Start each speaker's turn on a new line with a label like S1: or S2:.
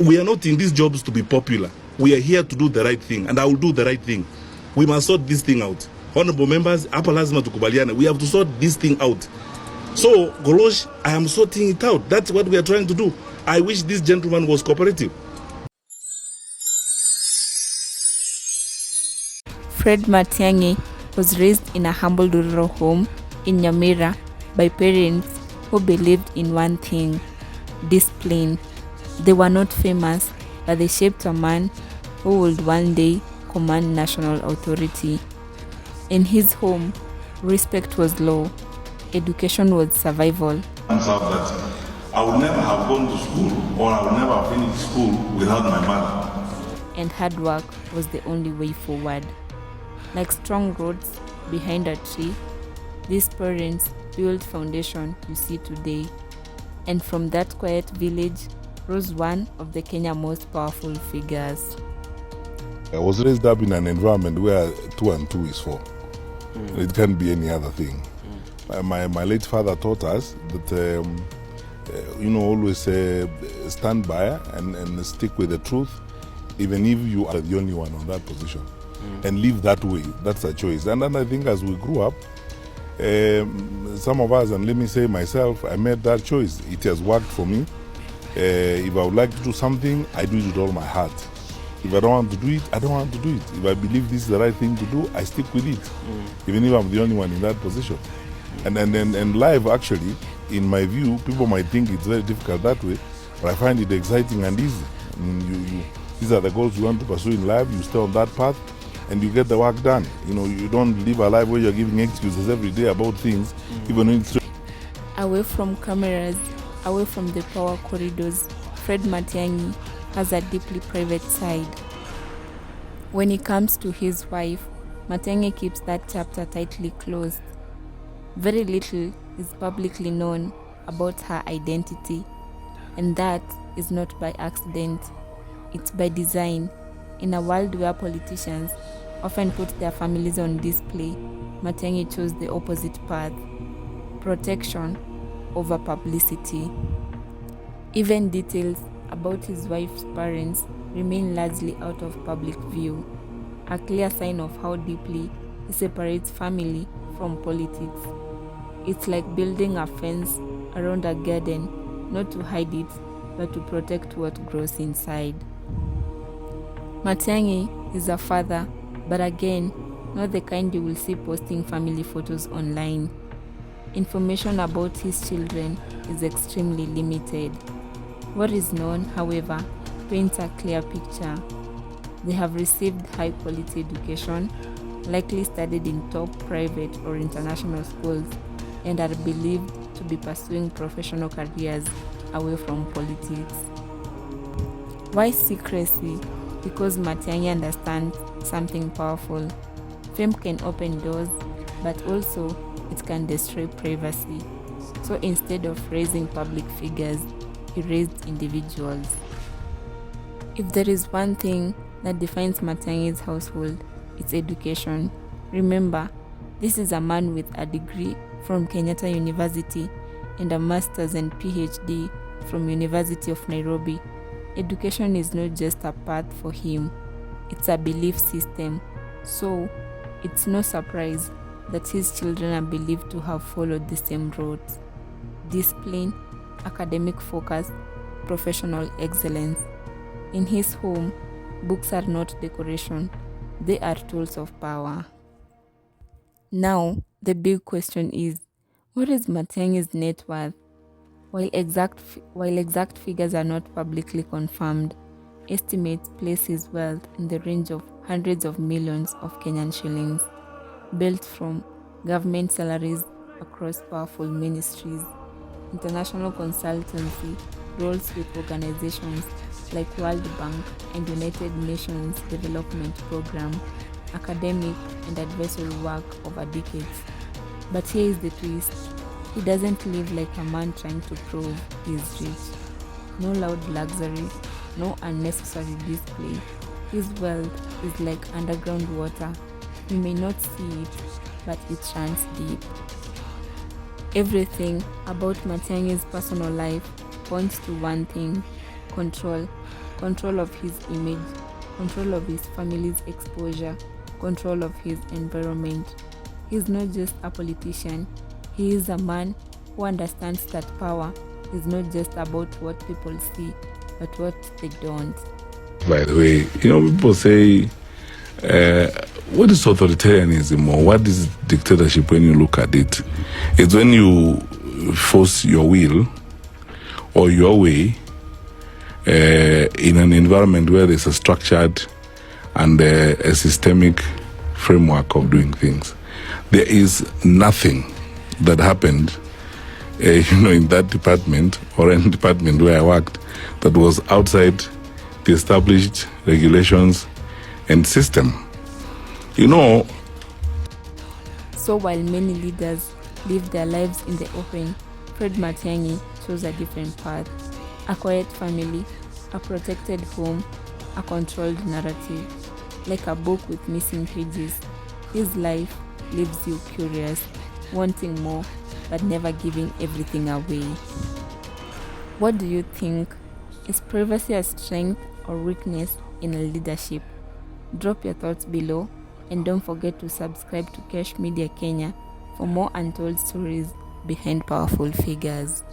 S1: We are not in these jobs to be popular. We are here to do the right thing, and I will do the right thing. We must sort this thing out. Honorable members, hapa lazima tukubaliane. We have to sort this thing out. So, Golosh, I am sorting it out. That's what we are trying to do. I wish this gentleman was cooperative.
S2: Fred Matiang'I was raised in a humble rural home in Nyamira by parents who believed in one thing: discipline. They were not famous, but they shaped a man who would one day command national authority. In his home, respect was law, education was survival.
S1: That I would never have gone to school, or I would never have finished school without my mother.
S2: And hard work was the only way forward. Like strong roots behind a tree, these parents built foundation you see today. And from that quiet village rose one of the Kenya's most powerful figures.
S3: I was raised up in an environment where 2 and 2 is 4. It can't be any other thing. My late father taught us that always stand by and stick with the truth, even if you are the only one on that position, and live that way. That's a choice. And then I think as we grew up, some of us, and let me say myself, I made that choice. It has worked for me. If I would like to do something, I do it with all my heart. If I don't want to do it, I don't want to do it. If I believe this is the right thing to do, I stick with it, even if I'm the only one in that position. And life, actually, in my view, people might think it's very difficult that way, but I find it exciting and easy. I mean, these are the goals you want to pursue in life. You stay on that path, and you get the work done. You don't live a life where you're giving excuses every day about things, even when it's
S2: away from cameras, away from the power corridors. Fred Matiang'I has a deeply private side. When it comes to his wife, Matiang'I keeps that chapter tightly closed. Very little is publicly known about her identity, and that is not by accident. It's by design. In a world where politicians often put their families on display, Matiang'I chose the opposite path: protection over publicity. Even details about his wife's parents remain largely out of public view, a clear sign of how deeply he separates family from politics. It's like building a fence around a garden, not to hide it, but to protect what grows inside. Matiang'I is a father, but again, not the kind you will see posting family photos online. Information about his children is extremely limited. What is known, however, paints a clear picture. They have received high-quality education, likely studied in top private or international schools, and are believed to be pursuing professional careers away from politics. Why secrecy? Because Matiang'I understands something powerful. Fame can open doors, but also it can destroy privacy. So instead of raising public figures, he raised individuals. If there is one thing that defines Matiang'i's household, it's education. Remember, this is a man with a degree from Kenyatta University and a master's and PhD from University of Nairobi. Education is not just a path for him, it's a belief system. So, it's no surprise that his children are believed to have followed the same roads: discipline, academic focus, professional excellence. In his home, books are not decoration, they are tools of power. Now, the big question is, what is Matiang'i's net worth? While exact figures are not publicly confirmed, estimates place his wealth in the range of hundreds of millions of Kenyan shillings, built from government salaries across powerful ministries, international consultancy roles with organizations like World Bank and United Nations Development Program, academic and advisory work over decades. But here is the twist: he doesn't live like a man trying to prove he's rich. No loud luxury, no unnecessary display. His wealth is like underground water. You may not see it, but it runs deep. Everything about Matiang'i's personal life points to one thing: Control. Control of his image, control of his family's exposure, control of his environment. He's not just a politician, he is a man who understands that power is not just about what people see, but what they don't.
S3: By the way, people say, what is authoritarianism or what is dictatorship when you look at it? It's when you force your will or your way in an environment where there's a structured and a systemic framework of doing things. There is nothing that happened, in that department or any department where I worked that was outside the established regulations and system.
S2: So while many leaders live their lives in the open, Fred Matiang'I chose a different path. A quiet family, a protected home, a controlled narrative. Like a book with missing pages, his life leaves you curious, wanting more, but never giving everything away. What do you think? Is privacy a strength or weakness in a leadership? Drop your thoughts below, and don't forget to subscribe to Cash Media Kenya for more untold stories behind powerful figures.